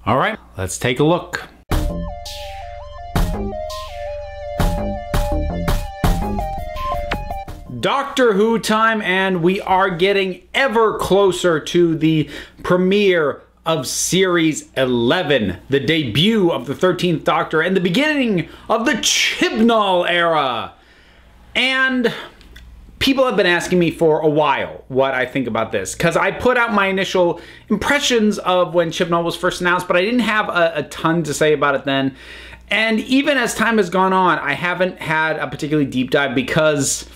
All right, let's take a look. Doctor Who time, and we are getting ever closer to the premiere of Series 11, the debut of the 13th Doctor and the beginning of the Chibnall era. And people have been asking me for a while what I think about this, because I put out my initial impressions of when Chibnall was first announced, but I didn't have a ton to say about it then. And even as time has gone on, I haven't had a particularly deep dive because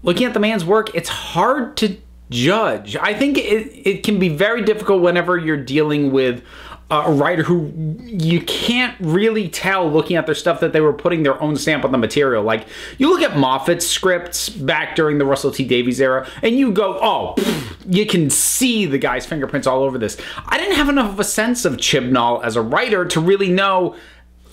looking at the man's work, it's hard to judge. I think it can be very difficult whenever you're dealing with a writer who you can't really tell looking at their stuff that they were putting their own stamp on the material. Like, you look at Moffat's scripts back during the Russell T Davies era, and you go, oh, you can see the guy's fingerprints all over this. I didn't have enough of a sense of Chibnall as a writer to really know,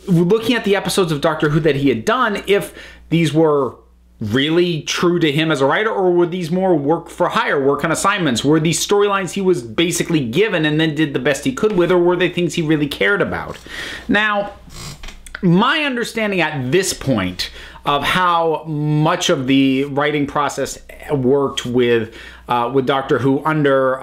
looking at the episodes of Doctor Who that he had done, if these were really true to him as a writer, or were these more work for hire, work on assignments? Were these storylines he was basically given and then did the best he could with, or were they things he really cared about? Now, my understanding at this point of how much of the writing process worked with Doctor Who under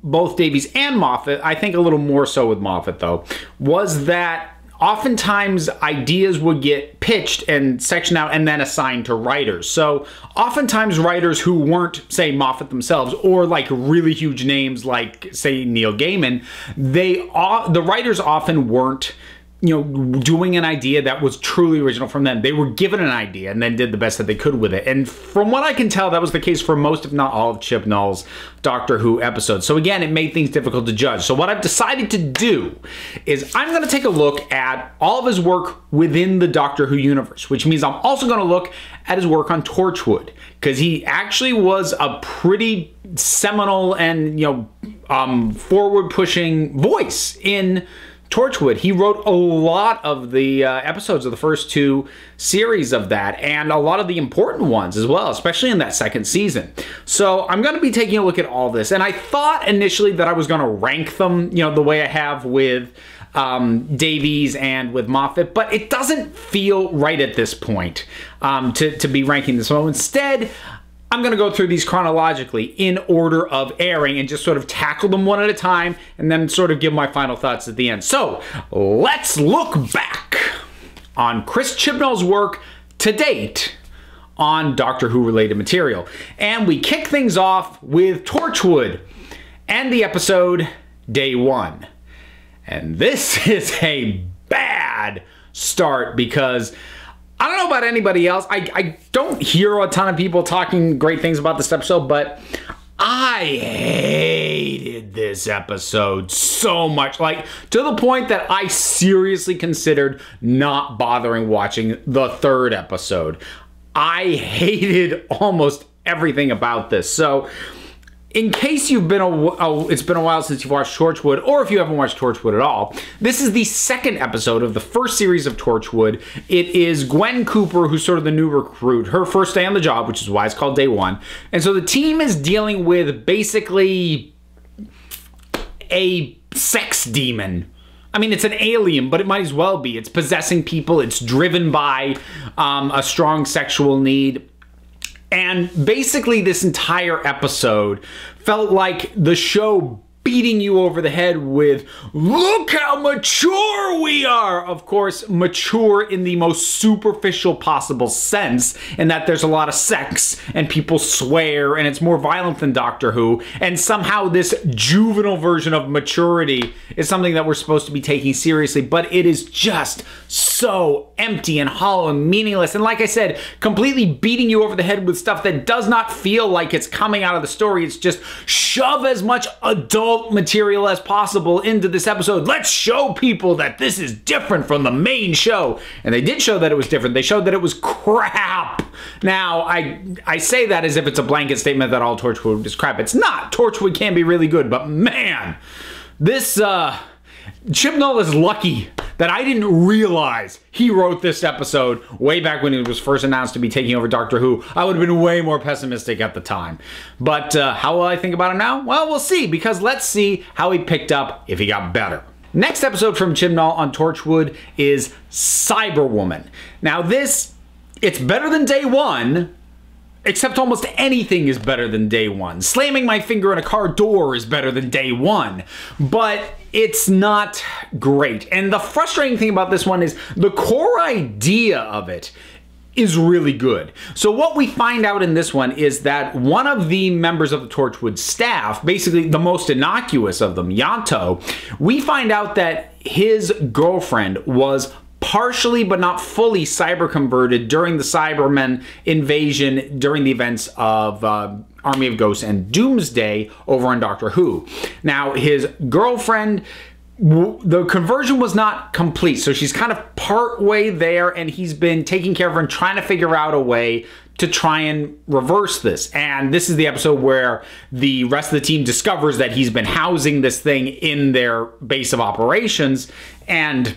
both Davies and Moffat, I think a little more so with Moffat though, was that oftentimes ideas would get pitched and sectioned out and then assigned to writers. So oftentimes writers who weren't, say, Moffat themselves, or like really huge names like, say, Neil Gaiman, the writers often weren't, you know, doing an idea that was truly original from them. They were given an idea and then did the best that they could with it. And from what I can tell, that was the case for most, if not all, of Chibnall's Doctor Who episodes. So again, it made things difficult to judge. So what I've decided to do is I'm going to take a look at all of his work within the Doctor Who universe, which means I'm also going to look at his work on Torchwood, because he actually was a pretty seminal and, you know, forward-pushing voice in Torchwood. He wrote a lot of the episodes of the first two series of that, and a lot of the important ones as well, especially in that second season. So I'm going to be taking a look at all this, and I thought initially that I was going to rank them, you know, the way I have with Davies and with Moffat, but it doesn't feel right at this point to be ranking this. So instead, I'm going to go through these chronologically in order of airing and just sort of tackle them one at a time and then sort of give my final thoughts at the end. So let's look back on Chris Chibnall's work to date on Doctor Who related material. And we kick things off with Torchwood and the episode Day One. And this is a bad start because I don't know about anybody else. I don't hear a ton of people talking great things about this episode, but I hated this episode so much. Like, to the point that I seriously considered not bothering watching the third episode. I hated almost everything about this. So in case you've been it's been a while since you've watched Torchwood, or if you haven't watched Torchwood at all, this is the second episode of the first series of Torchwood. It is Gwen Cooper, who's sort of the new recruit, her first day on the job, which is why it's called Day One. And so the team is dealing with basically a sex demon. I mean, it's an alien, but it might as well be. It's possessing people. It's driven by a strong sexual need. And basically this entire episode felt like the show beating you over the head with, look how mature we are! Of course, mature in the most superficial possible sense, in that there's a lot of sex and people swear and it's more violent than Doctor Who, and somehow this juvenile version of maturity is something that we're supposed to be taking seriously, but it is just so empty and hollow and meaningless, and like I said, completely beating you over the head with stuff that does not feel like it's coming out of the story. It's just shove as much adult material as possible into this episode. Let's show people that this is different from the main show. And they did show that it was different. They showed that it was crap. Now, I say that as if it's a blanket statement that all Torchwood is crap. It's not. Torchwood can be really good, but man, this Chibnall is lucky that I didn't realize he wrote this episode way back when it was first announced to be taking over Doctor Who. I would have been way more pessimistic at the time. But how will I think about him now? Well, we'll see, because let's see how he picked up if he got better. Next episode from Chibnall on Torchwood is Cyberwoman. Now it's better than day one, except almost anything is better than day one. Slamming my finger in a car door is better than day one, but it's not great. And the frustrating thing about this one is the core idea of it is really good. So what we find out in this one is that one of the members of the Torchwood staff, basically the most innocuous of them, Yanto, we find out that his girlfriend was partially but not fully cyber converted during the Cybermen invasion during the events of Army of Ghosts and Doomsday over on Doctor Who. Now, his girlfriend, the conversion was not complete, so she's kind of part way there, and he's been taking care of her and trying to figure out a way to try and reverse this. And this is the episode where the rest of the team discovers that he's been housing this thing in their base of operations, and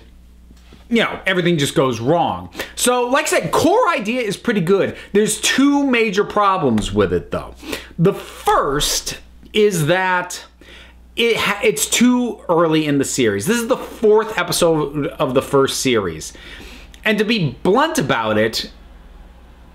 you know, everything just goes wrong. So, like I said, core idea is pretty good. There's two major problems with it, though. The first is that it's too early in the series. This is the 4th episode of the first series. And to be blunt about it,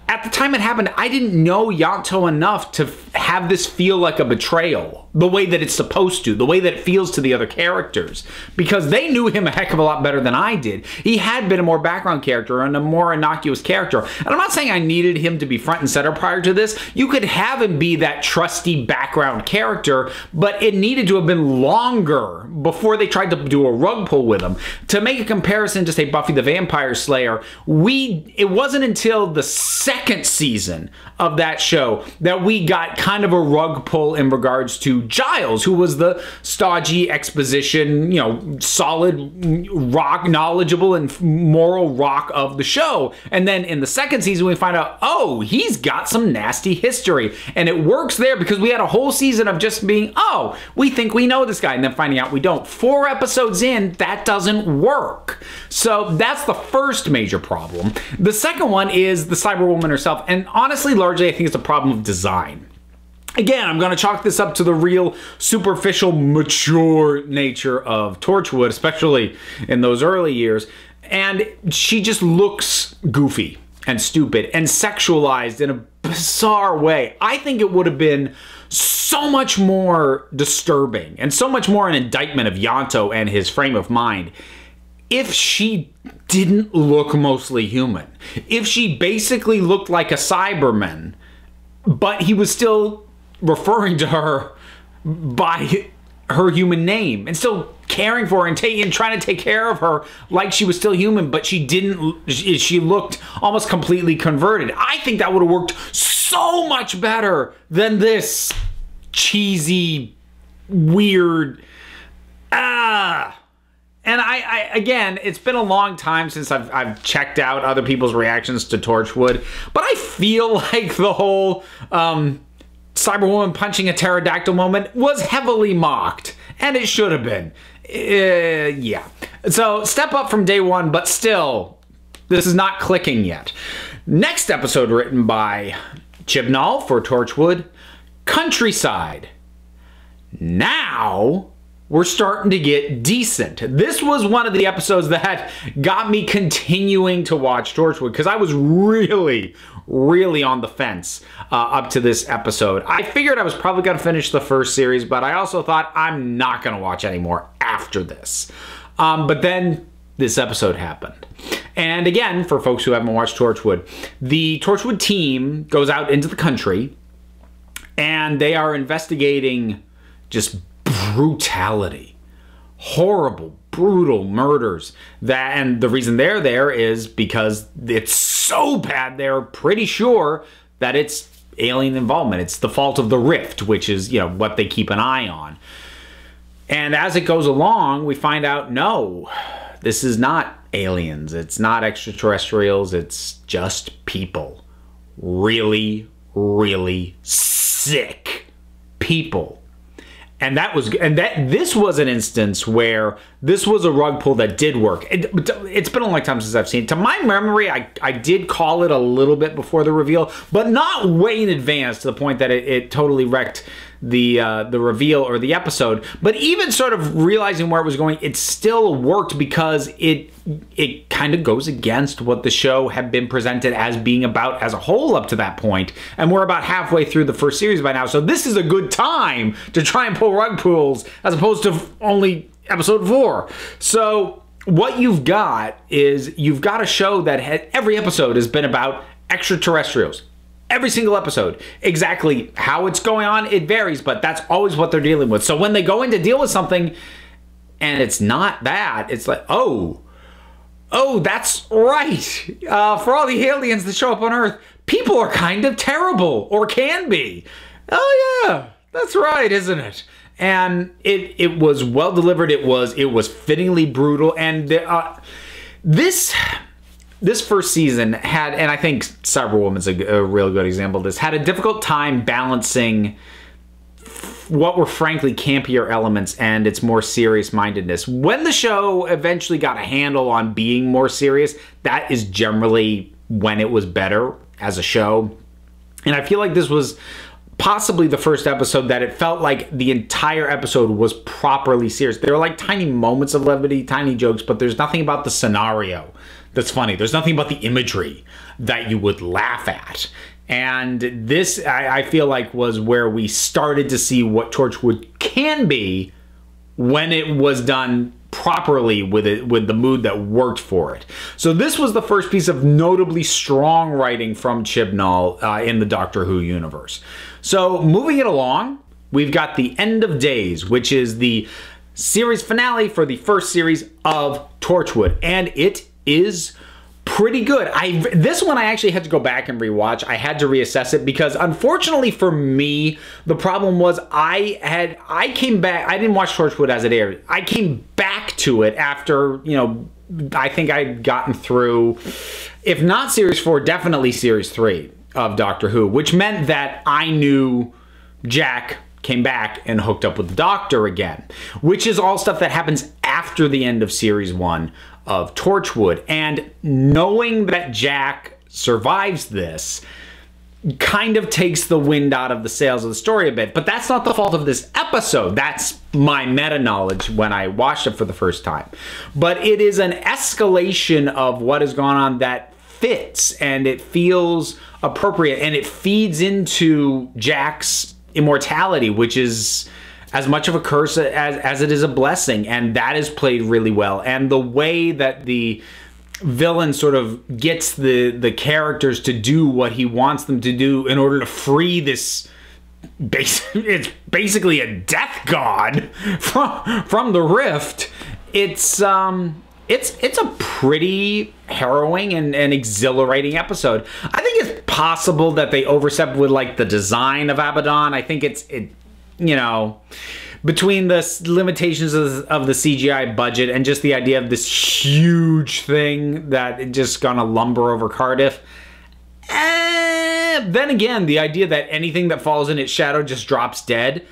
at the time it happened, I didn't know Yanto enough to have this feel like a betrayal, the way that it's supposed to, the way that it feels to the other characters, because they knew him a heck of a lot better than I did. He had been a more background character and a more innocuous character. And I'm not saying I needed him to be front and center prior to this. You could have him be that trusty background character, but it needed to have been longer before they tried to do a rug pull with him. To make a comparison to, say, Buffy the Vampire Slayer, it wasn't until the second season of that show that we got kind of a rug pull in regards to Giles, who was the stodgy exposition, you know, solid rock, knowledgeable and moral rock of the show. And then in the second season, we find out, oh, he's got some nasty history. And it works there because we had a whole season of just being, oh, we think we know this guy, and then finding out we don't. 4 episodes in, that doesn't work. So that's the first major problem. The second one is the Cyberwoman herself. And honestly, largely, I think it's a problem of design. Again, I'm going to chalk this up to the real superficial, mature nature of Torchwood, especially in those early years. And she just looks goofy and stupid and sexualized in a bizarre way. I think it would have been so much more disturbing and so much more an indictment of Yanto and his frame of mind if she didn't look mostly human. If she basically looked like a Cyberman, but he was still referring to her by her human name and still caring for her and trying to take care of her like she was still human, but she looked almost completely converted. I think that would have worked so much better than this cheesy, weird, And I again, it's been a long time since I've checked out other people's reactions to Torchwood, but I feel like the whole Cyberwoman punching a pterodactyl moment was heavily mocked, and it should have been. Yeah. So step up from day one, but still, this is not clicking yet. Next episode written by Chibnall for Torchwood Countryside. Now we're starting to get decent. This was one of the episodes that got me continuing to watch Torchwood because I was really on the fence up to this episode. I figured I was probably going to finish the first series, but I also thought I'm not going to watch anymore after this. But then this episode happened. And again, for folks who haven't watched Torchwood, the Torchwood team goes out into the country and they are investigating just brutality, horrible, brutal murders. And the reason they're there is because it's so bad they're pretty sure that it's alien involvement. It's the fault of the rift, which is, you know, what they keep an eye on. And as it goes along, we find out, no, this is not aliens. It's not extraterrestrials. It's just people. Really, really sick people. And this was an instance where this was a rug pull that did work. It's been a long time since I've seen it. To my memory, I did call it a little bit before the reveal, but not way in advance to the point that it totally wrecked the reveal or the episode. But even sort of realizing where it was going, it still worked because it kind of goes against what the show had been presented as being about as a whole up to that point. And we're about halfway through the first series by now, so this is a good time to try and pull rug pulls as opposed to only episode 4. So what you've got is you've got a show that every episode has been about extraterrestrials. Every single episode. Exactly how it's going on, it varies, but that's always what they're dealing with. So when they go in to deal with something and it's not that, it's like, oh, that's right. For all the aliens that show up on Earth, people are kind of terrible, or can be. Oh yeah, that's right, isn't it? And it was well delivered. It was fittingly brutal. And this first season had, and I think Cyberwoman's a real good example of this, had a difficult time balancing what were frankly campier elements and its more serious mindedness. When the show eventually got a handle on being more serious, that is generally when it was better as a show. And I feel like this was possibly the first episode that it felt like the entire episode was properly serious. There were like tiny moments of levity, tiny jokes, but there's nothing about the scenario that's funny. There's nothing about the imagery that you would laugh at. And this, I feel like, was where we started to see what Torchwood can be when it was done properly with the mood that worked for it. So this was the first piece of notably strong writing from Chibnall in the Doctor Who universe. So moving it along, we've got The End of Days, which is the series finale for the first series of Torchwood, and it is pretty good. This one I actually had to go back and rewatch. I had to reassess it because unfortunately for me, the problem was I came back. I didn't watch Torchwood as it aired. I came back to it after, you know, I think I'd gotten through, if not series 4, definitely series 3 of Doctor Who, which meant that I knew Jack came back and hooked up with the Doctor again, which is all stuff that happens after the end of series 1 of Torchwood. And knowing that Jack survives this kind of takes the wind out of the sails of the story a bit. But that's not the fault of this episode. That's my meta knowledge when I watched it for the first time. But it is an escalation of what has gone on that fits, and it feels appropriate, and it feeds into Jack's immortality, which is as much of a curse as it is a blessing, and that is played really well. And the way that the villain sort of gets the characters to do what he wants them to do in order to free this it's basically a death god from the rift. It's a pretty harrowing and exhilarating episode. I think it's possible that they overstepped with like the design of Abaddon. I think you know, between the limitations of the CGI budget and just the idea of this huge thing that it just gonna lumber over Cardiff. Then again, the idea that anything that falls in its shadow just drops dead,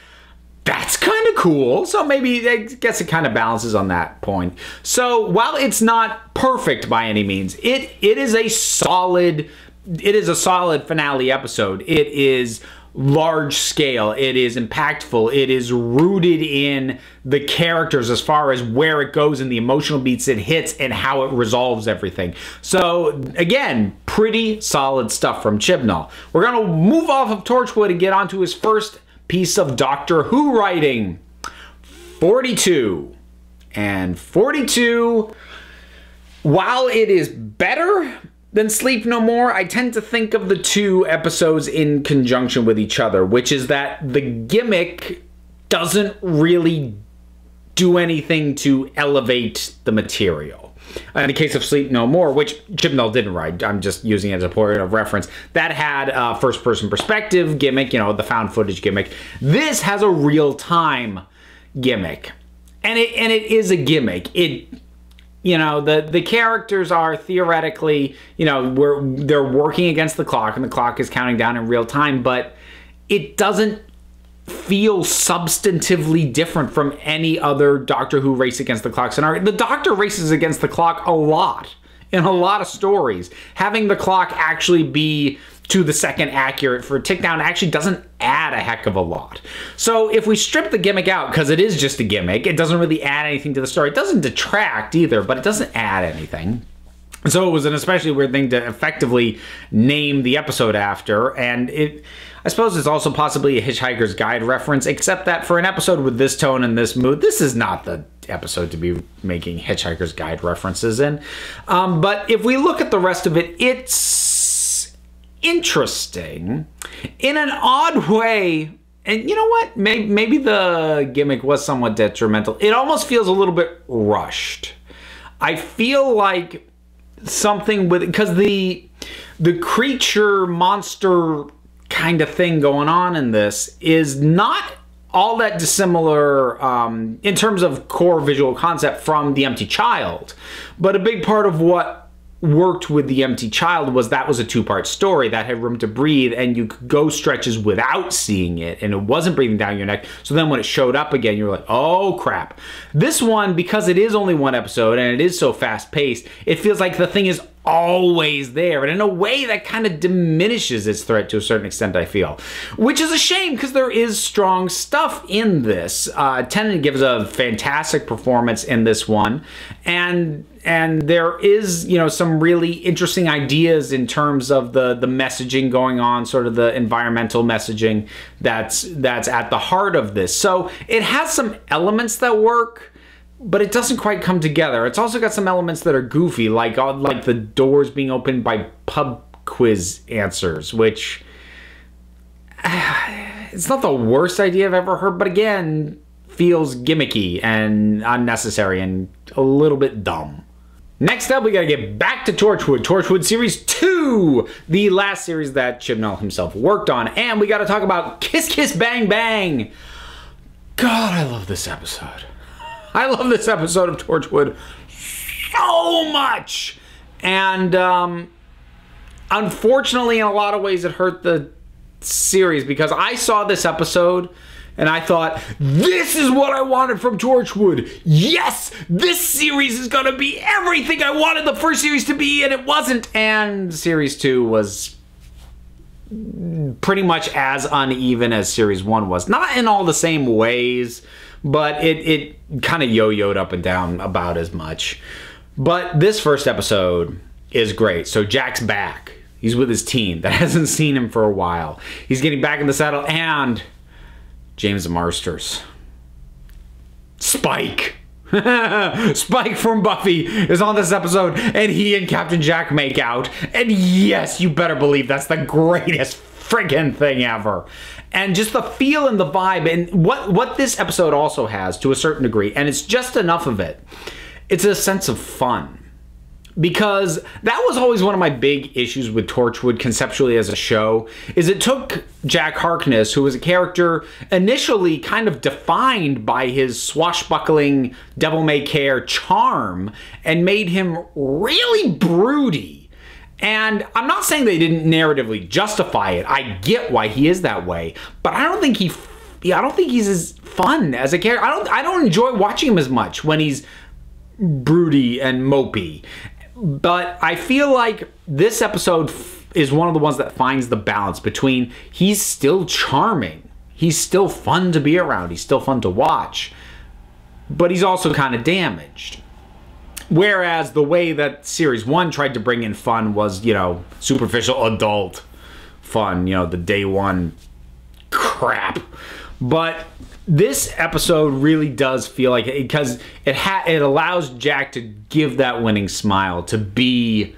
that's kind of cool. So maybe, I guess it kind of balances on that point. So while it's not perfect by any means, it is a solid finale episode. It is large scale, it is impactful, it is rooted in the characters as far as where it goes and the emotional beats it hits and how it resolves everything. So again, pretty solid stuff from Chibnall. We're gonna move off of Torchwood and get onto his first piece of Doctor Who writing, 42. And 42, while it is better than Sleep No More, I tend to think of the two episodes in conjunction with each other, which is that the gimmick doesn't really do anything to elevate the material. In the case of Sleep No More, which Chibnall didn't write, I'm just using it as a point of reference, that had a first-person perspective gimmick, you know, the found footage gimmick. This has a real-time gimmick, and it is a gimmick. You know, the characters are theoretically, you know, they're working against the clock, and the clock is counting down in real time, but it doesn't feel substantively different from any other Doctor Who race against the clock scenario. The Doctor races against the clock a lot in a lot of stories. Having the clock actually be to the second accurate for a tick down actually doesn't add a heck of a lot. So if we strip the gimmick out, because it is just a gimmick, it doesn't really add anything to the story. It doesn't detract either, but it doesn't add anything. So it was an especially weird thing to effectively name the episode after, and I suppose it's also possibly a Hitchhiker's Guide reference, except that for an episode with this tone and this mood, this is not the episode to be making Hitchhiker's Guide references in. But if we look at the rest of it, it's interesting in an odd way. And you know what? Maybe the gimmick was somewhat detrimental. It almost feels a little bit rushed. I feel like something with, because the creature monster kind of thing going on in this is not all that dissimilar in terms of core visual concept from The Empty Child. But a big part of what worked with The Empty Child was that was a two-part story that had room to breathe, and you could go stretches without seeing it, and it wasn't breathing down your neck. So then when it showed up again, you were like, oh crap. This one, because it is only one episode and it is so fast-paced, it feels like the thing is always there, and in a way that kind of diminishes its threat to a certain extent, I feel. Which is a shame, because there is strong stuff in this. Tennant gives a fantastic performance in this one, and there is, you know, some really interesting ideas in terms of the messaging going on, sort of the environmental messaging that's at the heart of this. So it has some elements that work, but it doesn't quite come together. It's also got some elements that are goofy, like the doors being opened by pub quiz answers, which it's not the worst idea I've ever heard, but again, feels gimmicky and unnecessary and a little bit dumb. Next up, we gotta get back to Torchwood. Torchwood Series 2, the last series that Chibnall himself worked on, and we gotta talk about Kiss Kiss Bang Bang. God, I love this episode. I love this episode of Torchwood so much. And unfortunately, in a lot of ways, it hurt the series, because I saw this episode and I thought, this is what I wanted from Torchwood. Yes, this series is going to be everything I wanted the first series to be, and it wasn't. And Series 2 was pretty much as uneven as Series 1 was. Not in all the same ways, but it kind of yo-yoed up and down about as much. But this first episode is great. So Jack's back. He's with his team that hasn't seen him for a while. He's getting back in the saddle, and James Marsters. Spike. Spike from Buffy is on this episode, and he and Captain Jack make out. And yes, you better believe that's the greatest friggin' thing ever. And just the feel and the vibe, and what this episode also has to a certain degree, and it's just enough of it, it's a sense of fun. Because that was always one of my big issues with Torchwood conceptually as a show, is it took Jack Harkness, who was a character initially kind of defined by his swashbuckling, devil-may-care charm, and made him really broody. And I'm not saying they didn't narratively justify it. I get why he is that way, but I don't think he's as fun as a character. I don't enjoy watching him as much when he's broody and mopey. But I feel like this episode is one of the ones that finds the balance between he's still charming, he's still fun to be around, he's still fun to watch, but he's also kind of damaged. Whereas the way that Series 1 tried to bring in fun was, you know, superficial adult fun, you know, the day one crap. But this episode really does feel like it, because it allows Jack to give that winning smile, to be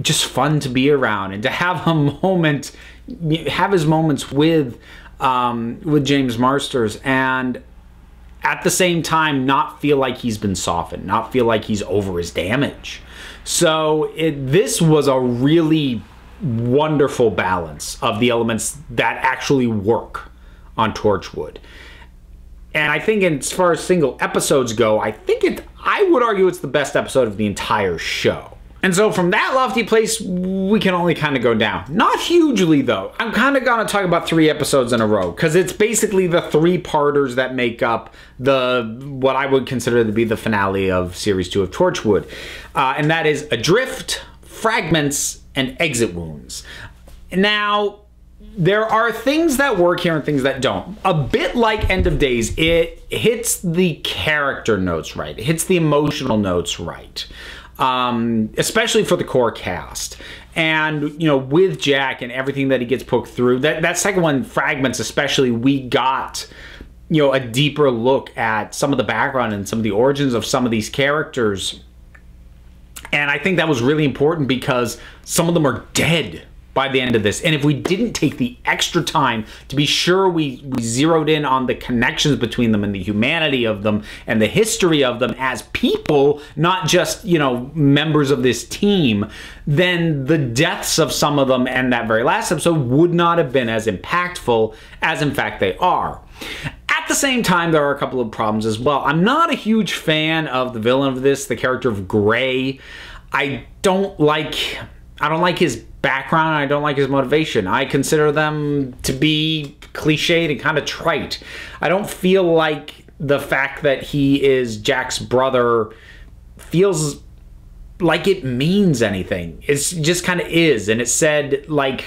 just fun to be around, and to have a moment, have his moments with James Marsters, and at the same time not feel like he's been softened, not feel like he's over his damage. So this was a really wonderful balance of the elements that actually work on Torchwood. And I think as far as single episodes go, I would argue it's the best episode of the entire show. And so from that lofty place, we can only kind of go down. Not hugely, though. I'm kind of going to talk about 3 episodes in a row, because it's basically the 3-parters that make up what I would consider to be the finale of Series 2 of Torchwood. And that is Adrift, Fragments, and Exit Wounds. Now, there are things that work here and things that don't. A bit like End of Days, it hits the character notes right. It hits the emotional notes right. Especially for the core cast. And, you know, with Jack and everything that he gets poked through, that second one, Fragments especially, we got, you know, a deeper look at some of the background and some of the origins of some of these characters. And I think that was really important because some of them are dead by the end of this. And if we didn't take the extra time to be sure we zeroed in on the connections between them and the humanity of them and the history of them as people, not just, you know, members of this team, then the deaths of some of them and that very last episode would not have been as impactful as in fact they are. At the same time, there are a couple of problems as well. I'm not a huge fan of the villain of this, the character of Gray. I don't like his background. I don't like his motivation. I consider them to be cliched and kind of trite. I don't feel like the fact that he is Jack's brother feels like it means anything. It's just kind of is. And it said like,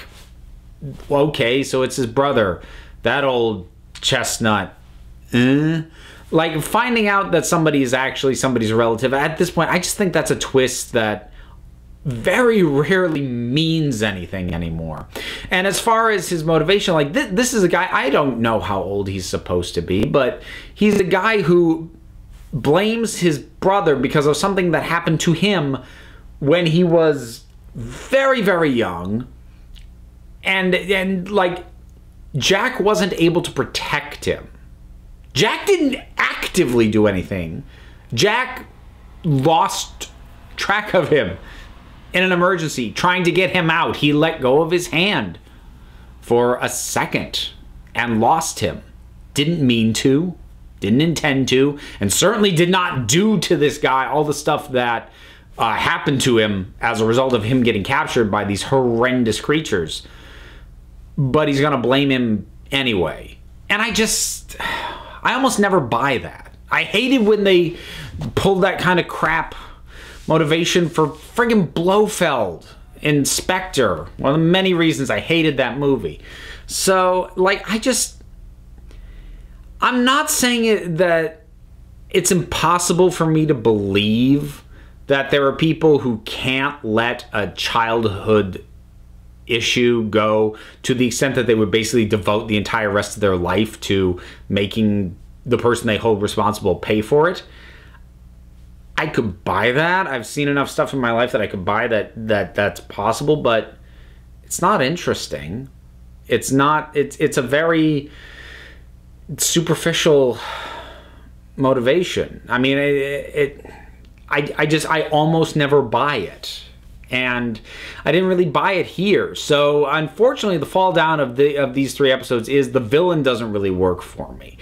well, okay, so it's his brother. That old chestnut. Like finding out that somebody is actually somebody's relative at this point, I just think that's a twist that very rarely means anything anymore. And as far as his motivation, like this is a guy, I don't know how old he's supposed to be, but he's a guy who blames his brother because of something that happened to him when he was very, very young. And like Jack wasn't able to protect him. Jack didn't actively do anything. Jack lost track of him in an emergency, trying to get him out. He let go of his hand for a second and lost him. Didn't mean to, didn't intend to, and certainly did not do to this guy all the stuff that happened to him as a result of him getting captured by these horrendous creatures. But he's gonna blame him anyway. And I almost never buy that. I hated when they pulled that kind of crap motivation for friggin' Blofeld in Spectre. One of the many reasons I hated that movie. So, like, I'm not saying that it's impossible for me to believe that there are people who can't let a childhood issue go to the extent that they would basically devote the entire rest of their life to making the person they hold responsible pay for it. I could buy that. I've seen enough stuff in my life that I could buy that's possible, but it's not interesting. It's a very superficial motivation. I mean, I almost never buy it. And I didn't really buy it here. So unfortunately, the fall down of these 3 episodes is the villain doesn't really work for me.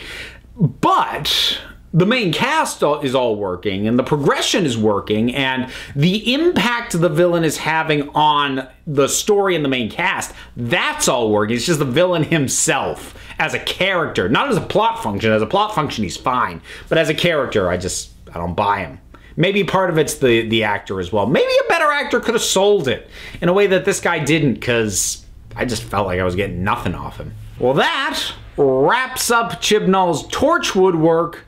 But the main cast is all working, and the progression is working, and the impact the villain is having on the story and the main cast, that's all working. It's just the villain himself as a character, not as a plot function. As a plot function, he's fine. But as a character, I don't buy him. Maybe part of it's the actor as well. Maybe a better actor could have sold it in a way that this guy didn't, because I just felt like I was getting nothing off him. Well, that wraps up Chibnall's Torchwood work.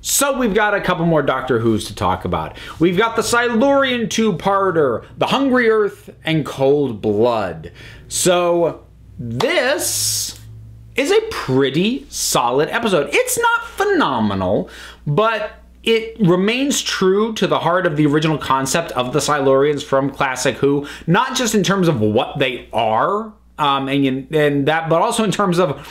So we've got a couple more Doctor Who's to talk about. We've got the Silurian 2-parter, The Hungry Earth, and Cold Blood. So this is a pretty solid episode. It's not phenomenal, but it remains true to the heart of the original concept of the Silurians from Classic Who, not just in terms of what they are, but also in terms of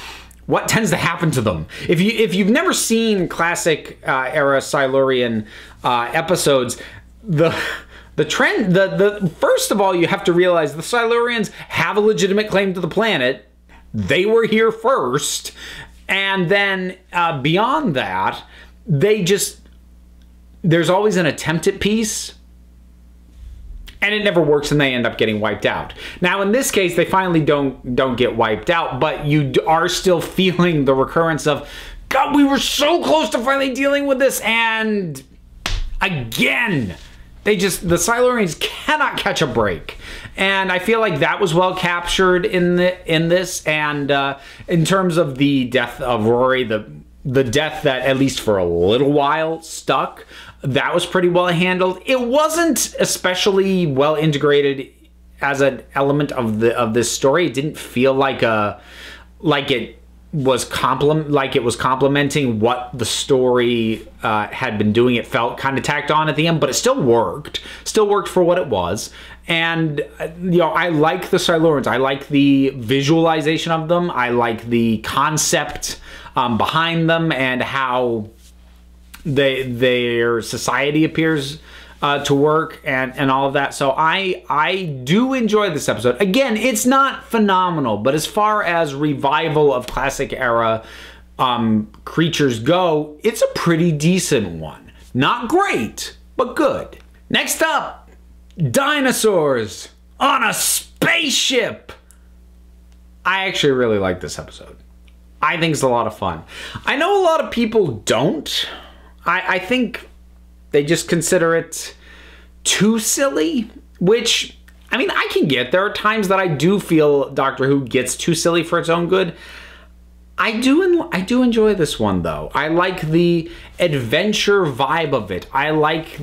what tends to happen to them. If you've never seen classic era Silurian episodes, the first of all, you have to realize the Silurians have a legitimate claim to the planet. They were here first, and then beyond that, there's always an attempt at peace, and it never works, and they end up getting wiped out. Now, in this case, they finally don't get wiped out, but you are still feeling the recurrence of, God, we were so close to finally dealing with this, and again, the Silurians cannot catch a break. And I feel like that was well captured in this, and in terms of the death of Rory, the death that, at least for a little while, stuck, that was pretty well handled. It wasn't especially well integrated as an element of this story. It didn't feel like it was complementing what the story had been doing. It felt kind of tacked on at the end, but it still worked for what it was. And I like the Silurians. I like the visualization of them. I like the concept behind them, and how their society appears to work, and all of that. So I do enjoy this episode. Again, it's not phenomenal, but as far as revival of classic era creatures go, it's a pretty decent one. Not great, but good. Next up, Dinosaurs on a Spaceship. I actually really like this episode. I think it's a lot of fun. I know a lot of people don't. I think they just consider it too silly, which, I mean, I can get. There are times that I do feel Doctor Who gets too silly for its own good. I do enjoy this one, though. I like the adventure vibe of it. I like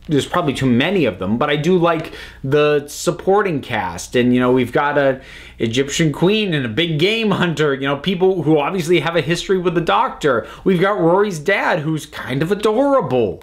there's probably too many of them, but I do like the supporting cast. And, we've got a Egyptian queen and a big game hunter, people who obviously have a history with the Doctor. We've got Rory's dad, who's kind of adorable.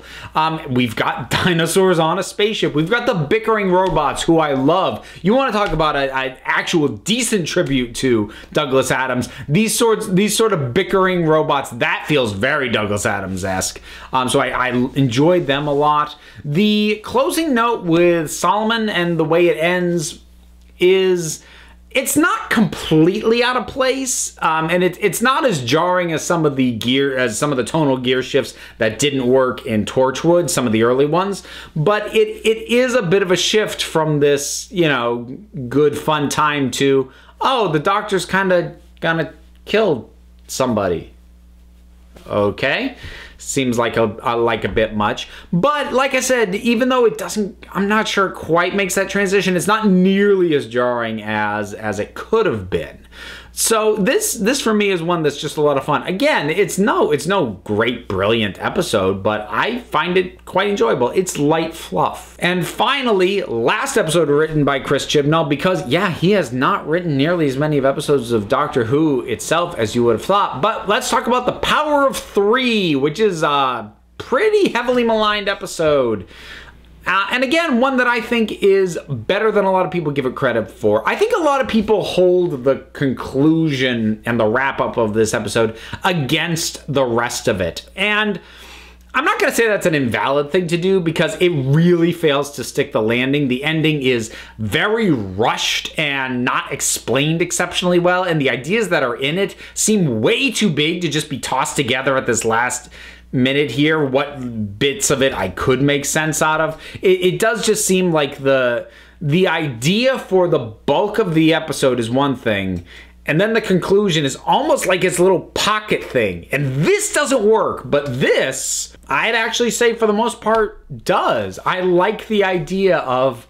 We've got dinosaurs on a spaceship. We've got the bickering robots, who I love. You want to talk about an actual decent tribute to Douglas Adams. These sort of bickering robots, that feels very Douglas Adams-esque. So I enjoyed them a lot. The closing note with Solomon and the way it ends is, it's not completely out of place, and it's not as jarring as some of the tonal gear shifts that didn't work in Torchwood, some of the early ones. But it is a bit of a shift from this, good fun time to, oh, the Doctor's kind of gonna kill somebody. Okay. Seems like a bit much, but like I said, even though it doesn't, I'm not sure it quite makes that transition. It's not nearly as jarring as it could have been. So this for me is one that's just a lot of fun. Again, it's no great brilliant episode, but I find it quite enjoyable. It's light fluff. And finally, last episode written by Chris Chibnall, because yeah, he has not written nearly as many of episodes of Doctor Who itself as you would have thought. But let's talk about The Power of Three, which is a pretty heavily maligned episode. And again, one that I think is better than a lot of people give it credit for. I think a lot of people hold the conclusion and the wrap-up of this episode against the rest of it. And I'm not going to say that's an invalid thing to do, because it really fails to stick the landing. The ending is very rushed and not explained exceptionally well, and the ideas that are in it seem way too big to just be tossed together at this last minute here. What bits of it I could make sense out of. It does just seem like the idea for the bulk of the episode is one thing, and then the conclusion is almost like its little pocket thing. And this doesn't work, but this, I'd actually say for the most part, does. I like the idea of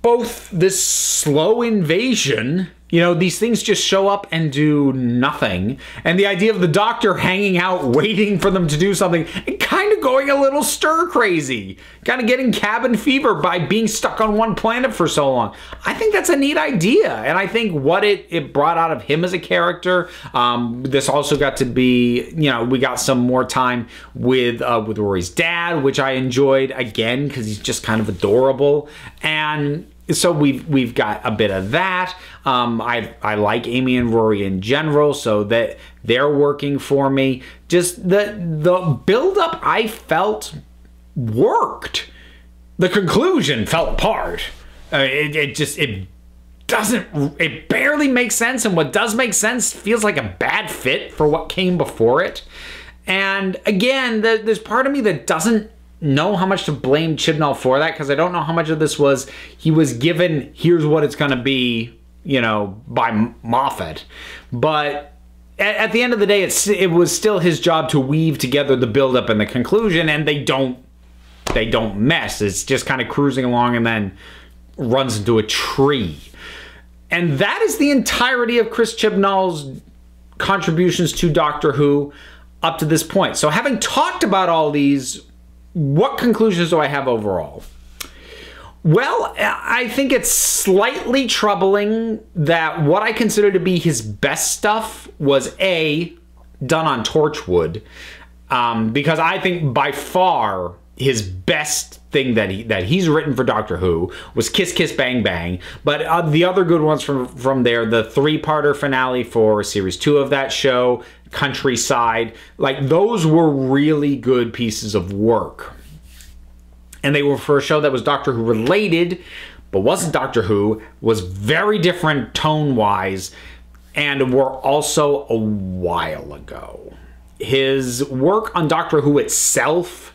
both this slow invasion, these things just show up and do nothing, and the idea of the Doctor hanging out waiting for them to do something and kind of going a little stir crazy, kind of getting cabin fever by being stuck on one planet for so long. I think that's a neat idea, and I think what it brought out of him as a character. This also got to be, we got some more time with Rory's dad, which I enjoyed, again, because he's just kind of adorable. And so we've got a bit of that. I like Amy and Rory in general, so that they're working for me. Just the build-up I felt worked. The conclusion fell apart. It barely makes sense, and what does make sense feels like a bad fit for what came before it. And again, there's part of me that doesn't know how much to blame Chibnall for that, because I don't know how much of this was he was given, here's what it's going to be, you know, by Moffat. But at the end of the day, it was still his job to weave together the build-up and the conclusion, and they don't mess. It's just kind of cruising along and then runs into a tree. And that is the entirety of Chris Chibnall's contributions to Doctor Who up to this point. So having talked about all these, what conclusions do I have overall? Well, I think it's slightly troubling that what I consider to be his best stuff was done on Torchwood, because I think by far his best thing that he's written for Doctor Who was Kiss Kiss Bang Bang. But the other good ones from there, the 3-parter finale for series 2 of that show, Countryside, like those were really good pieces of work. And they were for a show that was Doctor Who related, but wasn't Doctor Who, was very different tone-wise, and were also a while ago. His work on Doctor Who itself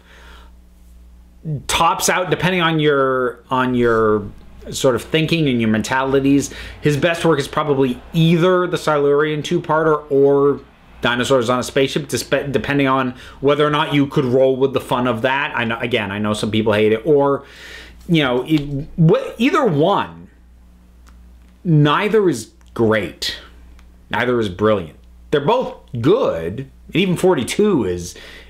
tops out, depending on your sort of thinking and your mentalities. His best work is probably either the Silurian 2-parter or Dinosaurs on a Spaceship, depending on whether or not you could roll with the fun of that. I know some people hate it, or, you know, either one. Neither is great. Neither is brilliant. They're both good, and even 42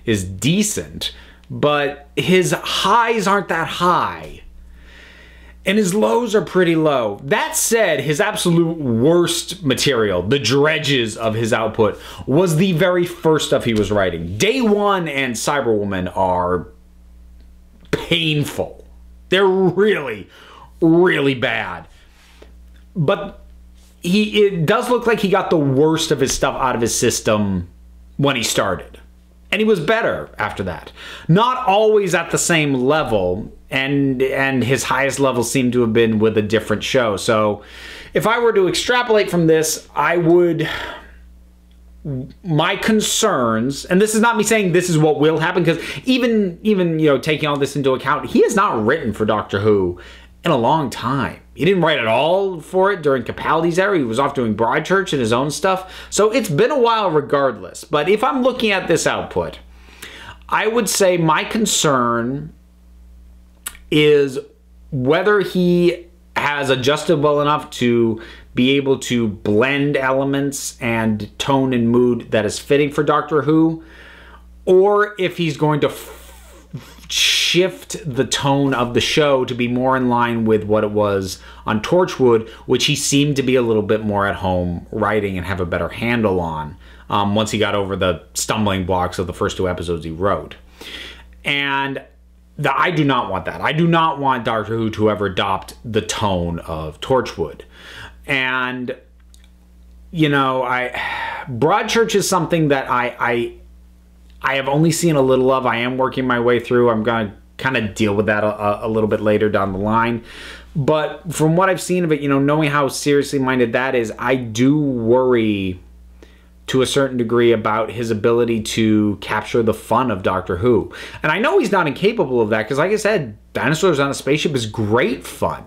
is decent, but his highs aren't that high. And his lows are pretty low. That said, his absolute worst material, the dredges of his output, was the very first stuff he was writing. Day One and Cyberwoman are painful. They're really, really bad. But it does look like he got the worst of his stuff out of his system when he started. And he was better after that. Not always at the same level, and his highest level seemed to have been with a different show. So if I were to extrapolate from this, my concerns, and this is not me saying this is what will happen, because even you know, taking all this into account, he has not written for Doctor Who in a long time. He didn't write at all for it during Capaldi's era. He was off doing Broadchurch and his own stuff. So it's been a while regardless. But if I'm looking at this output, I would say my concern is whether he has adjusted well enough to be able to blend elements and tone and mood that is fitting for Doctor Who, or if he's going to shift the tone of the show to be more in line with what it was on Torchwood, which he seemed to be a little bit more at home writing and have a better handle on once he got over the stumbling blocks of the first 2 episodes he wrote. And I do not want that. I do not want Doctor Who to ever adopt the tone of Torchwood. And, you know, Broadchurch is something that I have only seen a little of. I am working my way through. I'm going to kind of deal with that a little bit later down the line. But from what I've seen of it, you know, knowing how seriously minded that is, I do worry to a certain degree about his ability to capture the fun of Doctor Who. And I know he's not incapable of that, because like I said, Dinosaurs on a Spaceship is great fun.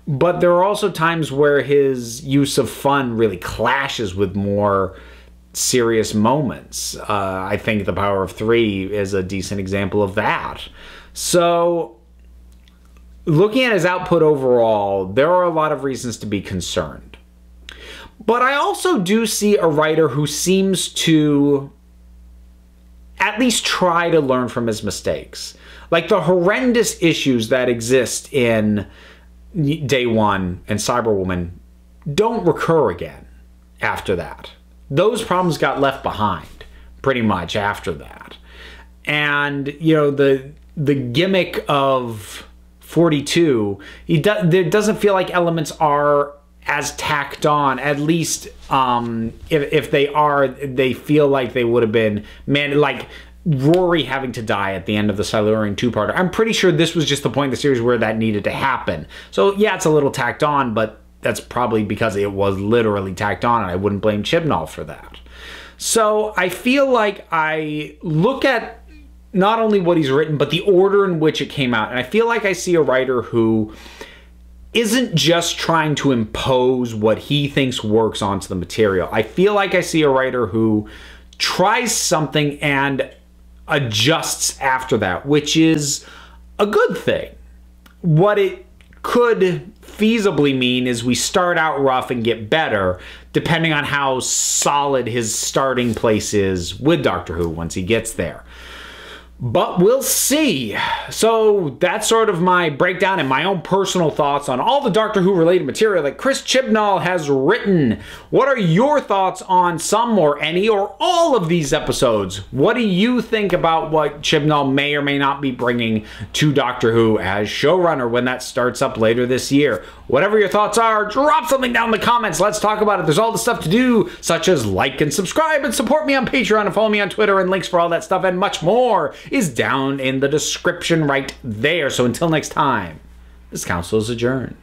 But there are also times where his use of fun really clashes with more serious moments. I think The Power of Three is a decent example of that. So, looking at his output overall, there are a lot of reasons to be concerned. But I also do see a writer who seems to at least try to learn from his mistakes. Like the horrendous issues that exist in Day One and Cyberwoman don't recur again after that. Those problems got left behind pretty much after that. And, you know, the gimmick of 42, there doesn't feel like elements are as tacked on, at least if they are, they feel like they would have been, like Rory having to die at the end of the Silurian 2-parter. I'm pretty sure this was just the point of the series where that needed to happen. So yeah, it's a little tacked on, but that's probably because it was literally tacked on, and I wouldn't blame Chibnall for that. So I feel like I look at not only what he's written, but the order in which it came out. And I feel like I see a writer who isn't just trying to impose what he thinks works onto the material. I feel like I see a writer who tries something and adjusts after that, which is a good thing. What it could feasibly mean is we start out rough and get better, depending on how solid his starting place is with Doctor Who once he gets there. But we'll see. So that's sort of my breakdown and my own personal thoughts on all the Doctor Who related material that Chris Chibnall has written. What are your thoughts on some or any or all of these episodes? What do you think about what Chibnall may or may not be bringing to Doctor Who as showrunner when that starts up later this year? Whatever your thoughts are, drop something down in the comments. Let's talk about it. There's all the stuff to do, such as like and subscribe and support me on Patreon and follow me on Twitter, and links for all that stuff and much more is down in the description right there. So until next time, this council is adjourned.